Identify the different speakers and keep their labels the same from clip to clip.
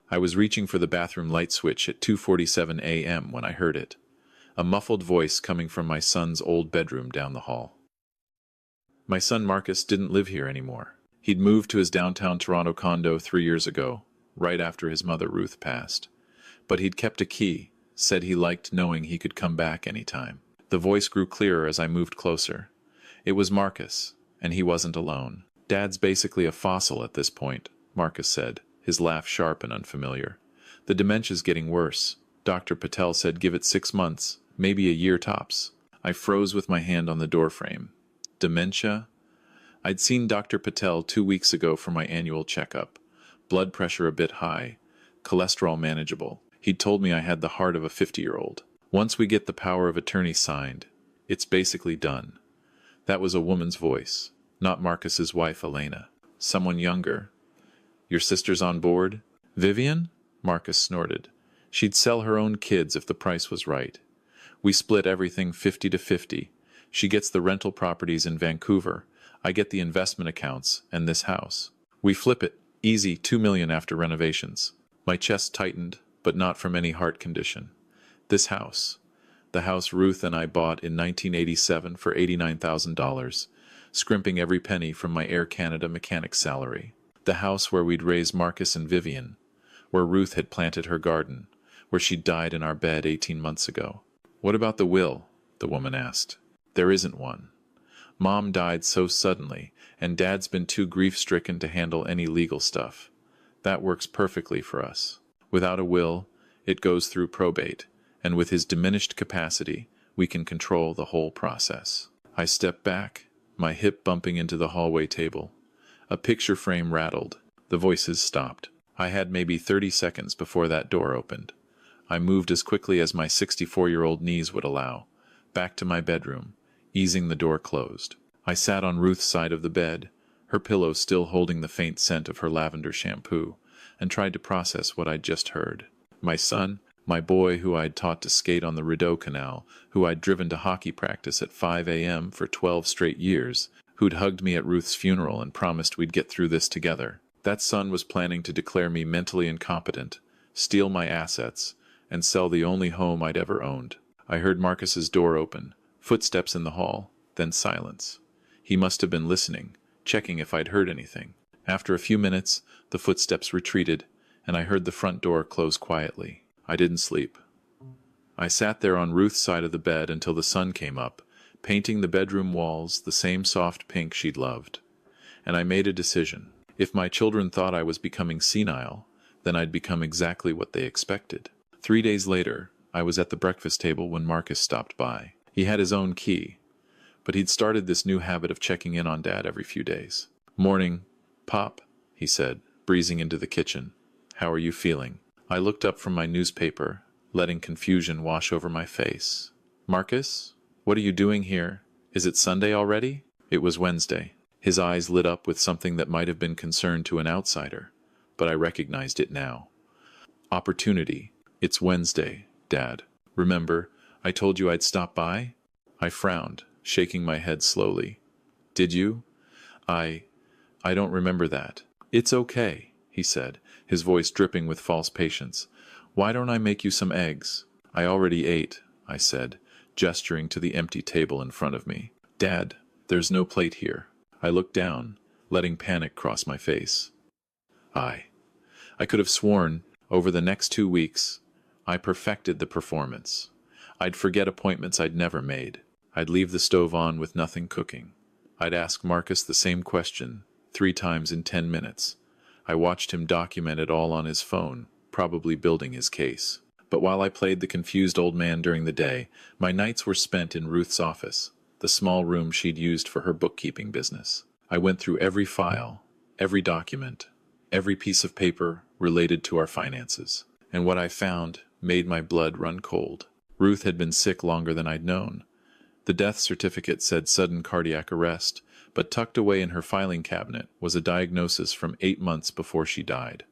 Speaker 1: I was reaching for the bathroom light switch at 2:47 a.m. when I heard it. A muffled voice coming from my son's old bedroom down the hall. My son Marcus didn't live here anymore. He'd moved to his downtown Toronto condo 3 years ago, right after his mother Ruth passed. But he'd kept a key, said he liked knowing he could come back anytime. The voice grew clearer as I moved closer. It was Marcus, and he wasn't alone. "Dad's basically a fossil at this point," Marcus said, his laugh sharp and unfamiliar. "The dementia's getting worse. Dr. Patel said give it 6 months, maybe a year tops." I froze with my hand on the doorframe. Dementia? I'd seen Dr. Patel 2 weeks ago for my annual checkup. Blood pressure a bit high, cholesterol manageable. He'd told me I had the heart of a 50-year-old. "Once we get the power of attorney signed, it's basically done." That was a woman's voice, not Marcus's wife, Elena. Someone younger. "Your sister's on board?" "Vivian?" Marcus snorted. "She'd sell her own kids if the price was right. We split everything 50-50. She gets the rental properties in Vancouver. I get the investment accounts and this house. We flip it, easy, $2 million after renovations." My chest tightened, but not from any heart condition. This house. The house Ruth and I bought in 1987 for $89,000, scrimping every penny from my Air Canada mechanic's salary. The house where we'd raised Marcus and Vivian, where Ruth had planted her garden, where she died in our bed 18 months ago. "What about the will?" the woman asked. "There isn't one. Mom died so suddenly, and Dad's been too grief-stricken to handle any legal stuff. That works perfectly for us. Without a will, it goes through probate, and with his diminished capacity, we can control the whole process." I stepped back, my hip bumping into the hallway table. A picture frame rattled. The voices stopped. I had maybe 30 seconds before that door opened. I moved as quickly as my 64-year-old knees would allow, back to my bedroom, easing the door closed. I sat on Ruth's side of the bed, her pillow still holding the faint scent of her lavender shampoo, and tried to process what I'd just heard. My son, my boy who I'd taught to skate on the Rideau Canal, who I'd driven to hockey practice at 5 a.m. for 12 straight years, who'd hugged me at Ruth's funeral and promised we'd get through this together. That son was planning to declare me mentally incompetent, steal my assets, and sell the only home I'd ever owned. I heard Marcus's door open, footsteps in the hall, then silence. He must have been listening, checking if I'd heard anything. After a few minutes, the footsteps retreated, and I heard the front door close quietly. I didn't sleep. I sat there on Ruth's side of the bed until the sun came up, painting the bedroom walls the same soft pink she'd loved. And I made a decision. If my children thought I was becoming senile, then I'd become exactly what they expected. 3 days later, I was at the breakfast table when Marcus stopped by. He had his own key, but he'd started this new habit of checking in on Dad every few days. "Morning, Pop," he said, breezing into the kitchen. "How are you feeling?" I looked up from my newspaper, letting confusion wash over my face. "Marcus, what are you doing here? Is it Sunday already?" It was Wednesday. His eyes lit up with something that might have been concern to an outsider, but I recognized it now. "Opportunity. It's Wednesday, Dad. Remember, I told you I'd stop by?" I frowned, shaking my head slowly. "Did you?" I don't remember that." "It's okay," he said, his voice dripping with false patience. "Why don't I make you some eggs?" "I already ate," I said, gesturing to the empty table in front of me. "Dad, there's no plate here." I looked down, letting panic cross my face. I could have sworn, over the next 2 weeks, I perfected the performance. I'd forget appointments I'd never made. I'd leave the stove on with nothing cooking. I'd ask Marcus the same question 3 times in 10 minutes. I watched him document it all on his phone, probably building his case. But while I played the confused old man during the day, my nights were spent in Ruth's office, the small room she'd used for her bookkeeping business. I went through every file, every document, every piece of paper related to our finances. And what I found made my blood run cold. Ruth had been sick longer than I'd known. The death certificate said sudden cardiac arrest, but tucked away in her filing cabinet was a diagnosis from 8 months before she died.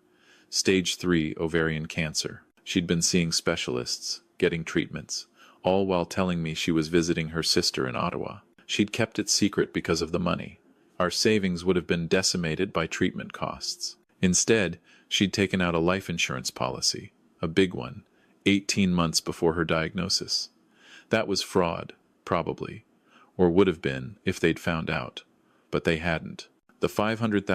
Speaker 1: Stage 3 ovarian cancer. She'd been seeing specialists, getting treatments, all while telling me she was visiting her sister in Ottawa. She'd kept it secret because of the money. Our savings would have been decimated by treatment costs. Instead, She'd taken out a life insurance policy, a big one, 18 months before her diagnosis. That was fraud, probably, or would have been if they'd found out. But they hadn't. The $500,000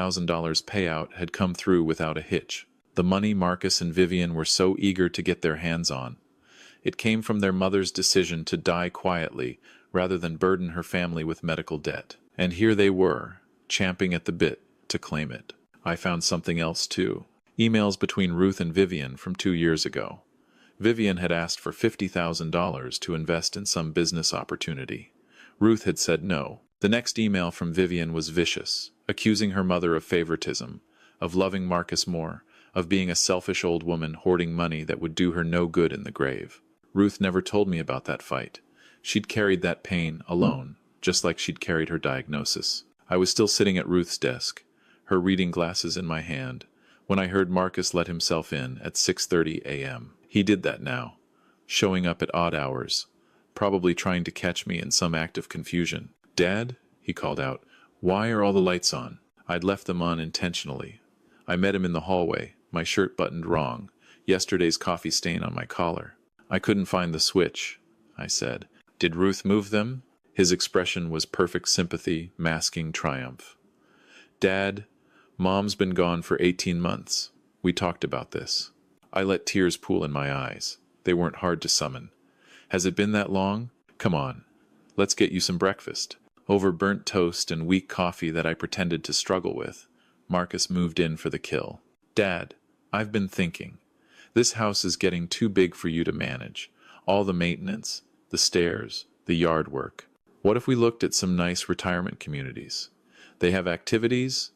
Speaker 1: payout had come through without a hitch. The money Marcus and Vivian were so eager to get their hands on. It came from their mother's decision to die quietly rather than burden her family with medical debt. And here they were, champing at the bit to claim it. I found something else too. Emails between Ruth and Vivian from 2 years ago. Vivian had asked for $50,000 to invest in some business opportunity. Ruth had said no. The next email from Vivian was vicious, accusing her mother of favoritism, of loving Marcus more, of being a selfish old woman hoarding money that would do her no good in the grave. Ruth never told me about that fight. She'd carried that pain alone, just like she'd carried her diagnosis. I was still sitting at Ruth's desk, her reading glasses in my hand, when I heard Marcus let himself in at 6:30 a.m. He did that now, showing up at odd hours, probably trying to catch me in some act of confusion. "Dad," he called out, "why are all the lights on?" I'd left them on intentionally. I met him in the hallway, my shirt buttoned wrong, yesterday's coffee stain on my collar. "I couldn't find the switch," I said. "Did Ruth move them?" His expression was perfect sympathy, masking triumph. "Dad, Mom's been gone for 18 months. We talked about this." I let tears pool in my eyes. They weren't hard to summon. "Has it been that long? Come on. Let's get you some breakfast." Over burnt toast and weak coffee that I pretended to struggle with, Marcus moved in for the kill. "Dad, I've been thinking. This house is getting too big for you to manage. All the maintenance, the stairs, the yard work. What if we looked at some nice retirement communities? They have activities,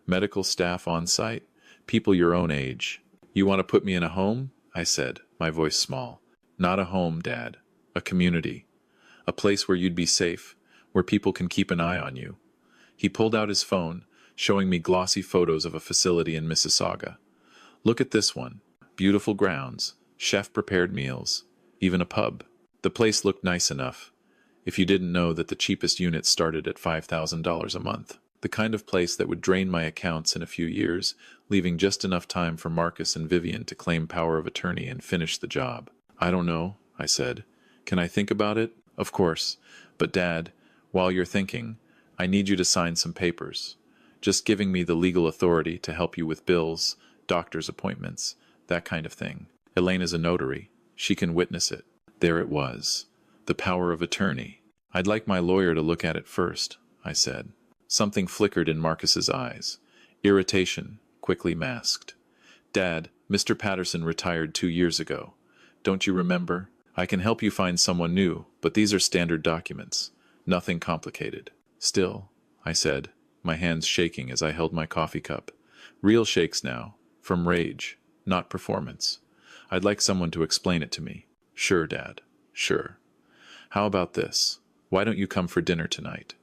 Speaker 1: medical staff on site, people your own age." "You want to put me in a home?" I said, my voice small. "Not a home, Dad. A community. A place where you'd be safe, where people can keep an eye on you." He pulled out his phone, showing me glossy photos of a facility in Mississauga. "Look at this one. Beautiful grounds, chef-prepared meals, even a pub." The place looked nice enough, if you didn't know that the cheapest unit started at $5,000 a month. The kind of place that would drain my accounts in a few years, leaving just enough time for Marcus and Vivian to claim power of attorney and finish the job. "I don't know," I said. "Can I think about it?" "Of course. But Dad, while you're thinking, I need you to sign some papers. Just giving me the legal authority to help you with bills, doctor's appointments, that kind of thing. Elena's a notary. She can witness it." There it was. The power of attorney. "I'd like my lawyer to look at it first," I said. Something flickered in Marcus's eyes. Irritation, quickly masked. "Dad, Mr. Patterson retired 2 years ago. Don't you remember? I can help you find someone new, but these are standard documents. Nothing complicated." "Still," I said, my hands shaking as I held my coffee cup. "Real shakes now, from rage, not performance. I'd like someone to explain it to me." "Sure, Dad, sure. How about this? Why don't you come for dinner tonight?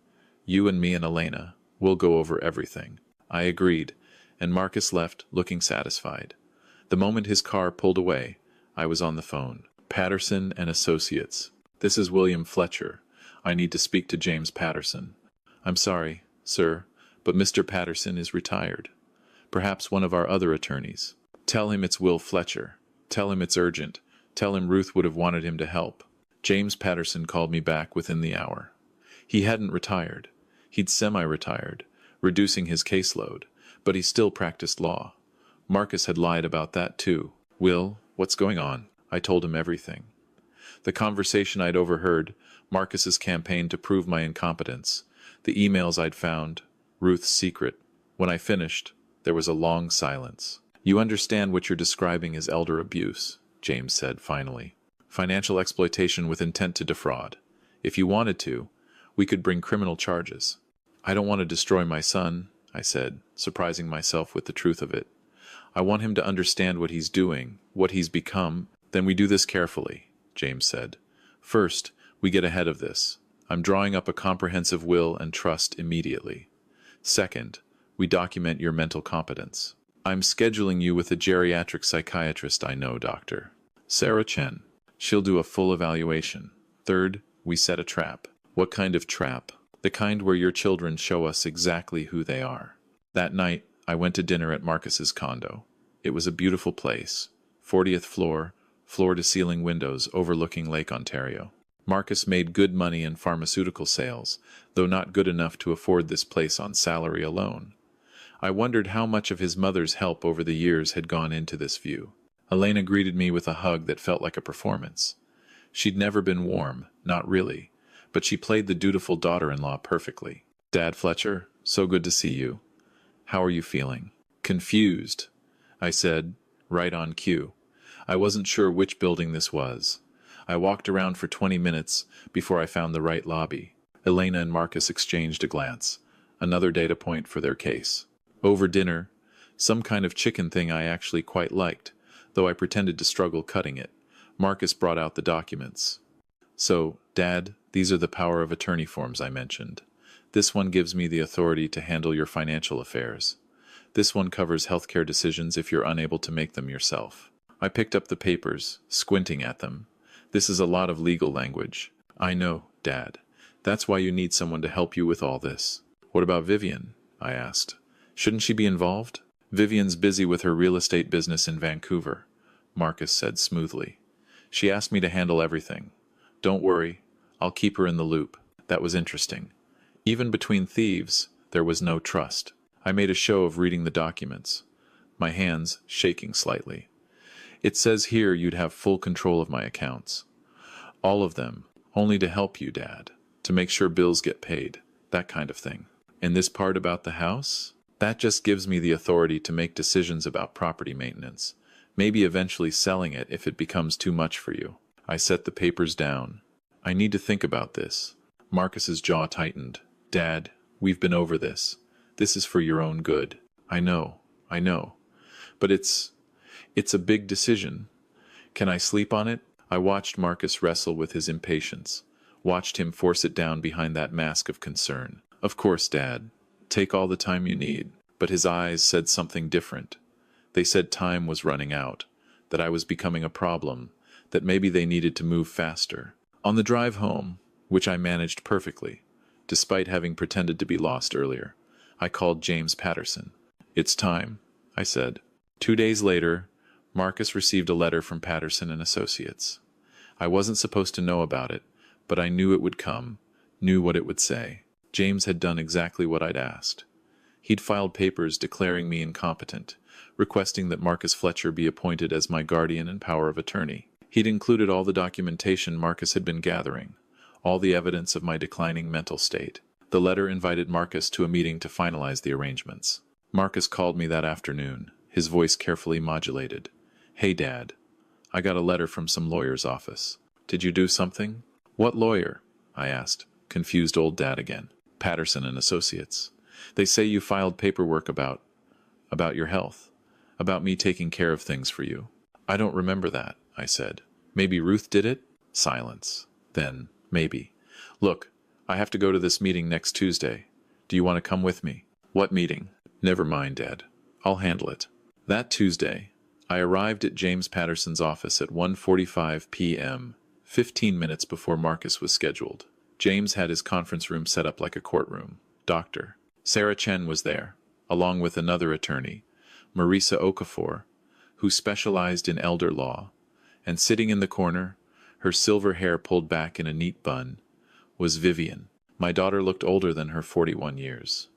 Speaker 1: You and me and Elena, we'll go over everything." I agreed, and Marcus left, looking satisfied. The moment his car pulled away, I was on the phone. "Patterson and Associates. This is William Fletcher. I need to speak to James Patterson." "I'm sorry, sir, but Mr. Patterson is retired. Perhaps one of our other attorneys." "Tell him it's Will Fletcher. Tell him it's urgent. Tell him Ruth would have wanted him to help." James Patterson called me back within the hour. He hadn't retired. He'd semi-retired, reducing his caseload, but he still practiced law. Marcus had lied about that too. "Will, what's going on?" I told him everything. The conversation I'd overheard, Marcus's campaign to prove my incompetence, the emails I'd found, Ruth's secret. When I finished, there was a long silence. "You understand what you're describing as elder abuse," James said finally. "Financial exploitation with intent to defraud. If you wanted to, we could bring criminal charges." "I don't want to destroy my son," I said, surprising myself with the truth of it. "I want him to understand what he's doing, what he's become." "Then we do this carefully," James said. "First, we get ahead of this. I'm drawing up a comprehensive will and trust immediately. Second, we document your mental competence. I'm scheduling you with a geriatric psychiatrist I know, Doctor. Sarah Chen. She'll do a full evaluation. Third, we set a trap." "What kind of trap?" "The kind where your children show us exactly who they are." That night, I went to dinner at Marcus's condo. It was a beautiful place. 40th floor, floor-to-ceiling windows overlooking Lake Ontario. Marcus made good money in pharmaceutical sales, though not good enough to afford this place on salary alone. I wondered how much of his mother's help over the years had gone into this view. Elena greeted me with a hug that felt like a performance. She'd never been warm, not really, but she played the dutiful daughter-in-law perfectly. "Dad Fletcher, so good to see you. How are you feeling?" "Confused," I said, right on cue. I wasn't sure which building this was. I walked around for 20 minutes before I found the right lobby. Elena and Marcus exchanged a glance, another data point for their case. Over dinner, some kind of chicken thing I actually quite liked, though I pretended to struggle cutting it, Marcus brought out the documents. "So, Dad, these are the power of attorney forms I mentioned. This one gives me the authority to handle your financial affairs. This one covers healthcare decisions if you're unable to make them yourself." I picked up the papers, squinting at them. "This is a lot of legal language." "I know, Dad. That's why you need someone to help you with all this." "What about Vivian?" I asked. "Shouldn't she be involved?" "Vivian's busy with her real estate business in Vancouver," Marcus said smoothly. "She asked me to handle everything. Don't worry, I'll keep her in the loop." That was interesting. Even between thieves, there was no trust. I made a show of reading the documents, my hands shaking slightly. "It says here you'd have full control of my accounts. All of them, only to help you, Dad, to make sure bills get paid, that kind of thing. And this part about the house? That just gives me the authority to make decisions about property maintenance, maybe eventually selling it if it becomes too much for you." I set the papers down. "I need to think about this." Marcus's jaw tightened. "Dad, we've been over this. This is for your own good." I know. But it's a big decision. Can I sleep on it?" I watched Marcus wrestle with his impatience, watched him force it down behind that mask of concern. "Of course, Dad. Take all the time you need." But his eyes said something different. They said time was running out, that I was becoming a problem, that maybe they needed to move faster. On the drive home, which I managed perfectly, despite having pretended to be lost earlier, I called James Patterson. "It's time," I said. 2 days later, Marcus received a letter from Patterson and Associates. I wasn't supposed to know about it, but I knew it would come, knew what it would say. James had done exactly what I'd asked. He'd filed papers declaring me incompetent, requesting that Marcus Fletcher be appointed as my guardian and power of attorney. He'd included all the documentation Marcus had been gathering, all the evidence of my declining mental state. The letter invited Marcus to a meeting to finalize the arrangements. Marcus called me that afternoon, his voice carefully modulated. "Hey, Dad. I got a letter from some lawyer's office. Did you do something?" "What lawyer?" I asked, confused old Dad again. "Patterson and Associates. They say you filed paperwork about your health, about me taking care of things for you." "I don't remember that," I said. "Maybe Ruth did it?" Silence. Then, maybe. "Look, I have to go to this meeting next Tuesday. Do you want to come with me?" "What meeting?" "Never mind, Dad. I'll handle it." That Tuesday, I arrived at James Patterson's office at 1:45 p.m., 15 minutes before Marcus was scheduled. James had his conference room set up like a courtroom. Dr. Sarah Chen was there, along with another attorney, Marisa Okafor, who specialized in elder law, and sitting in the corner, her silver hair pulled back in a neat bun, was Vivian. My daughter looked older than her 41 years.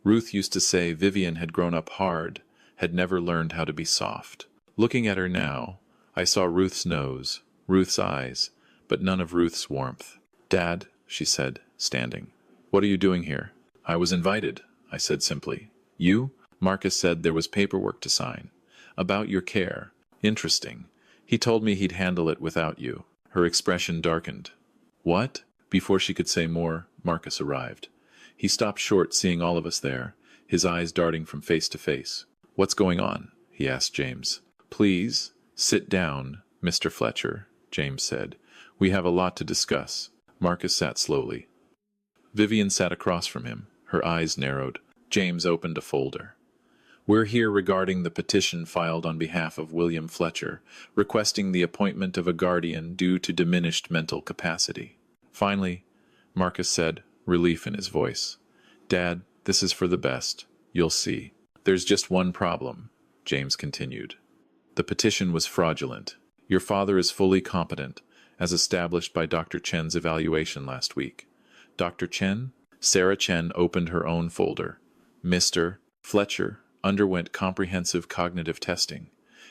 Speaker 1: Ruth used to say Vivian had grown up hard, had never learned how to be soft. Looking at her now, I saw Ruth's nose, Ruth's eyes, but none of Ruth's warmth. "Dad," she said, standing. "What are you doing here?" "I was invited," I said simply. "You?" Marcus said there was paperwork to sign. "About your care." "Interesting. He told me he'd handle it without you." Her expression darkened. "What?" Before she could say more, Marcus arrived. He stopped short, seeing all of us there, his eyes darting from face to face. "What's going on?" he asked James. "Please, sit down, Mr. Fletcher," James said. "We have a lot to discuss." Marcus sat slowly. Vivian sat across from him, her eyes narrowed. James opened a folder. "We're here regarding the petition filed on behalf of William Fletcher, requesting the appointment of a guardian due to diminished mental capacity." Finally, Marcus said, relief in his voice, "Dad, this is for the best. You'll see. There's just one problem. James continued. The petition was fraudulent. Your father is fully competent, as established by Dr. Chen's evaluation last week. Dr. Chen? Sarah Chen opened her own folder. Mr. Fletcher underwent comprehensive cognitive testing,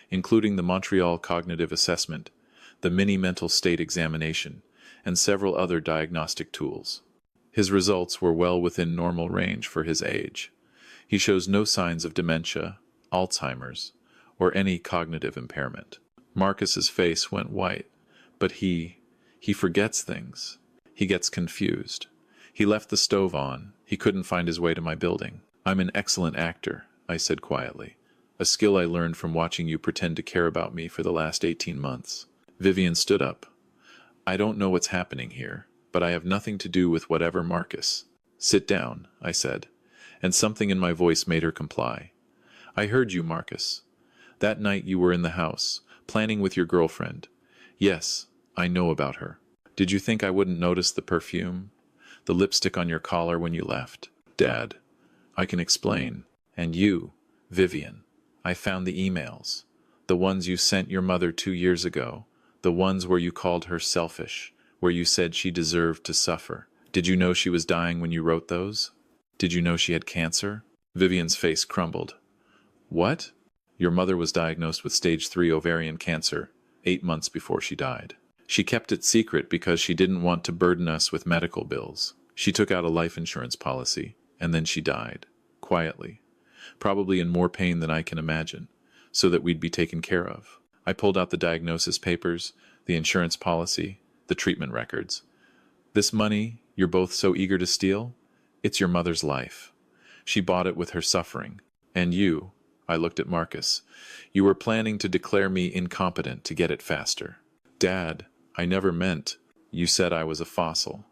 Speaker 1: including the Montreal Cognitive Assessment, the Mini Mental State Examination, and several other diagnostic tools. His results were well within normal range for his age. He shows no signs of dementia, Alzheimer's, or any cognitive impairment. Marcus's face went white, but he forgets things. He gets confused. He left the stove on. He couldn't find his way to my building. I'm an excellent actor, I said quietly, a skill I learned from watching you pretend to care about me for the last 18 months. Vivian stood up. I don't know what's happening here, but I have nothing to do with whatever Marcus. Sit down, I said, and something in my voice made her comply. I heard you, Marcus. That night you were in the house, planning with your girlfriend. Yes, I know about her. Did you think I wouldn't notice the perfume? The lipstick on your collar when you left? Dad, I can explain. And you, Vivian. I found the emails. The ones you sent your mother 2 years ago. The ones where you called her selfish, where you said she deserved to suffer. Did you know she was dying when you wrote those? Did you know she had cancer? Vivian's face crumbled. What? Your mother was diagnosed with stage 3 ovarian cancer 8 months before she died. She kept it secret because she didn't want to burden us with medical bills. She took out a life insurance policy, and then she died, quietly, probably in more pain than I can imagine, so that we'd be taken care of. I pulled out the diagnosis papers, the insurance policy, the treatment records. This money you're both so eager to steal? It's your mother's life. She bought it with her suffering. And you, I looked at Marcus, you were planning to declare me incompetent to get it faster. Dad, I never meant. You said I was a fossil.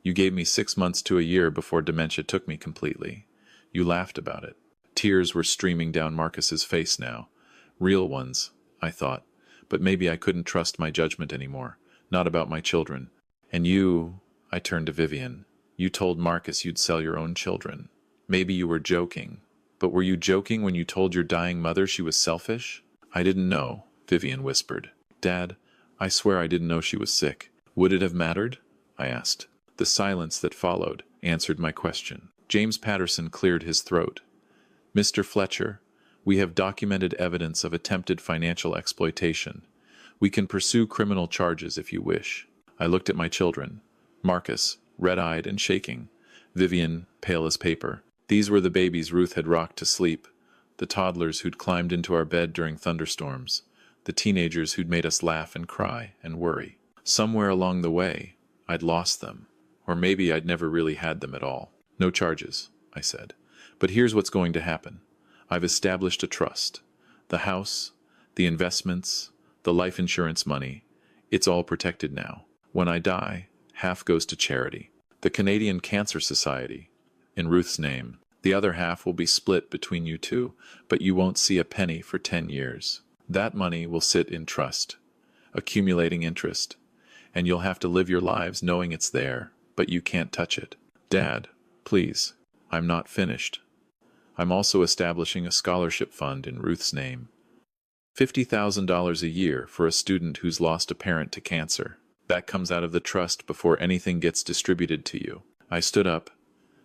Speaker 1: You gave me 6 months to a year before dementia took me completely. You laughed about it. Tears were streaming down Marcus's face now. Real ones, I thought, but maybe I couldn't trust my judgment anymore, not about my children. And you, I turned to Vivian, you told Marcus you'd sell your own children. Maybe you were joking, but were you joking when you told your dying mother she was selfish? I didn't know, Vivian whispered. Dad, I swear I didn't know she was sick. Would it have mattered? I asked. The silence that followed answered my question. James Patterson cleared his throat. Mr. Fletcher, we have documented evidence of attempted financial exploitation. We can pursue criminal charges if you wish. I looked at my children. Marcus, red-eyed and shaking. Vivian, pale as paper. These were the babies Ruth had rocked to sleep, the toddlers who'd climbed into our bed during thunderstorms, the teenagers who'd made us laugh and cry and worry. Somewhere along the way, I'd lost them, or maybe I'd never really had them at all. No charges, I said. But here's what's going to happen. I've established a trust. The house, the investments, the life insurance money, it's all protected now. When I die, half goes to charity. The Canadian Cancer Society, in Ruth's name. The other half will be split between you two, but you won't see a penny for 10 years. That money will sit in trust, accumulating interest, and you'll have to live your lives knowing it's there, but you can't touch it. Dad, please, I'm not finished. I'm also establishing a scholarship fund in Ruth's name. $50,000 a year for a student who's lost a parent to cancer. That comes out of the trust before anything gets distributed to you. I stood up,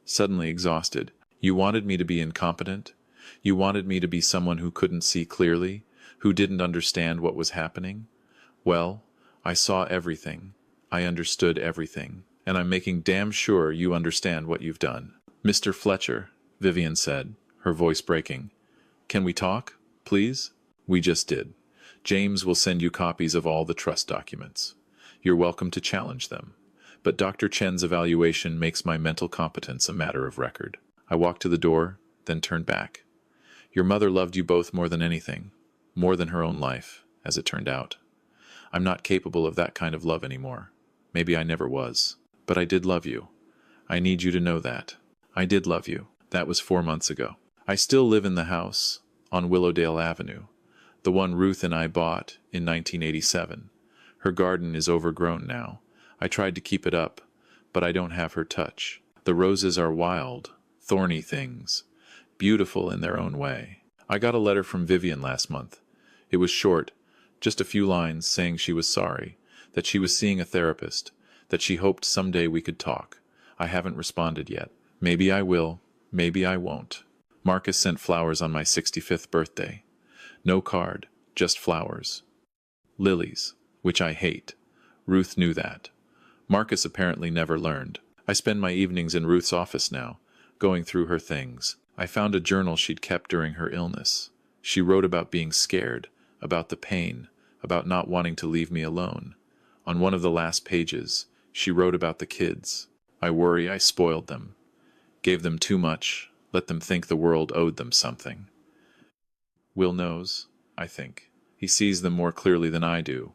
Speaker 1: suddenly exhausted. You wanted me to be incompetent? You wanted me to be someone who couldn't see clearly, who didn't understand what was happening? Well, I saw everything. I understood everything. And I'm making damn sure you understand what you've done. Mr. Fletcher, Vivian said, her voice breaking. Can we talk, please? We just did. James will send you copies of all the trust documents. You're welcome to challenge them. But Dr. Chen's evaluation makes my mental competence a matter of record. I walked to the door, then turned back. Your mother loved you both more than anything, more than her own life, as it turned out. I'm not capable of that kind of love anymore. Maybe I never was. But I did love you. I need you to know that. I did love you. That was 4 months ago. I still live in the house on Willowdale Avenue, the one Ruth and I bought in 1987. Her garden is overgrown now. I tried to keep it up, but I don't have her touch. The roses are wild, thorny things, beautiful in their own way. I got a letter from Vivian last month. It was short, just a few lines saying she was sorry, that she was seeing a therapist, that she hoped someday we could talk. I haven't responded yet. Maybe I will, maybe I won't. Marcus sent flowers on my 65th birthday. No card, just flowers. Lilies, which I hate. Ruth knew that. Marcus apparently never learned. I spend my evenings in Ruth's office now, going through her things. I found a journal she'd kept during her illness. She wrote about being scared, about the pain, about not wanting to leave me alone. On one of the last pages, she wrote about the kids. I worry I spoiled them. Gave them too much, let them think the world owed them something. Will knows, I think. He sees them more clearly than I do.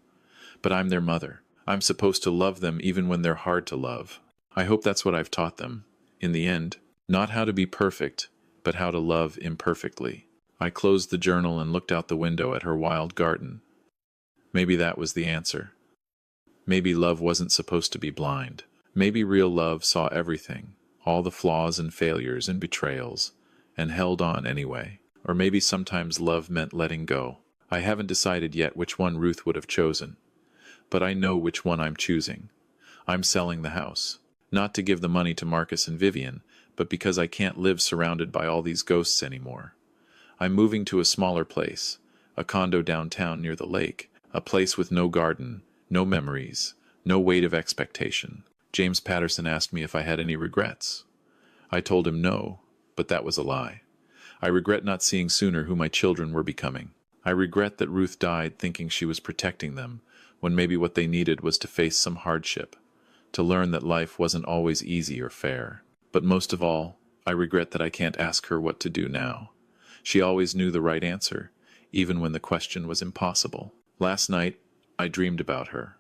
Speaker 1: But I'm their mother. I'm supposed to love them even when they're hard to love. I hope that's what I've taught them. In the end, not how to be perfect, but how to love imperfectly. I closed the journal and looked out the window at her wild garden. Maybe that was the answer. Maybe love wasn't supposed to be blind. Maybe real love saw everything, all the flaws and failures and betrayals, and held on anyway. Or maybe sometimes love meant letting go. I haven't decided yet which one Ruth would have chosen. But I know which one I'm choosing. I'm selling the house. Not to give the money to Marcus and Vivian, but because I can't live surrounded by all these ghosts anymore. I'm moving to a smaller place, a condo downtown near the lake, a place with no garden, no memories, no weight of expectation. James Patterson asked me if I had any regrets. I told him no, but that was a lie. I regret not seeing sooner who my children were becoming. I regret that Ruth died thinking she was protecting them, when maybe what they needed was to face some hardship, to learn that life wasn't always easy or fair. But most of all, I regret that I can't ask her what to do now. She always knew the right answer, even when the question was impossible. Last night, I dreamed about her.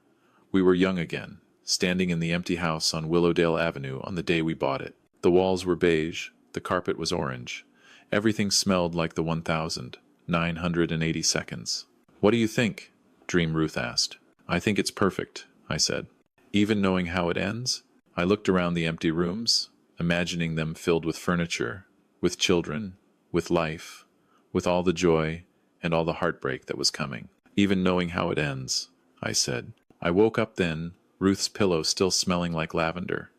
Speaker 1: We were young again, standing in the empty house on Willowdale Avenue on the day we bought it. The walls were beige, the carpet was orange. Everything smelled like the 1,980 seconds. "What do you think?" Dream Ruth asked. "I think it's perfect," I said. Even knowing how it ends, I looked around the empty rooms, imagining them filled with furniture, with children, with life, with all the joy and all the heartbreak that was coming. Even knowing how it ends, I said. I woke up then, Ruth's pillow still smelling like lavender,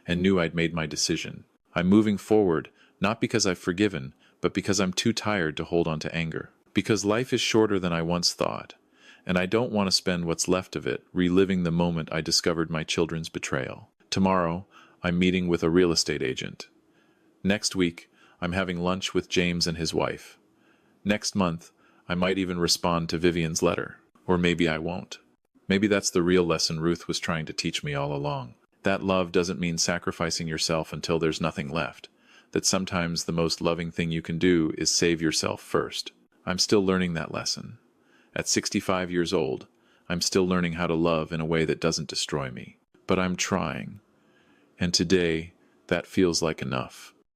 Speaker 1: and knew I'd made my decision. I'm moving forward, not because I've forgiven, but because I'm too tired to hold on to anger. Because life is shorter than I once thought, and I don't want to spend what's left of it reliving the moment I discovered my children's betrayal. Tomorrow, I'm meeting with a real estate agent. Next week, I'm having lunch with James and his wife. Next month, I might even respond to Vivian's letter. Or maybe I won't. Maybe that's the real lesson Ruth was trying to teach me all along. That love doesn't mean sacrificing yourself until there's nothing left. That sometimes the most loving thing you can do is save yourself first. I'm still learning that lesson. At 65 years old, I'm still learning how to love in a way that doesn't destroy me. But I'm trying. And today, that feels like enough.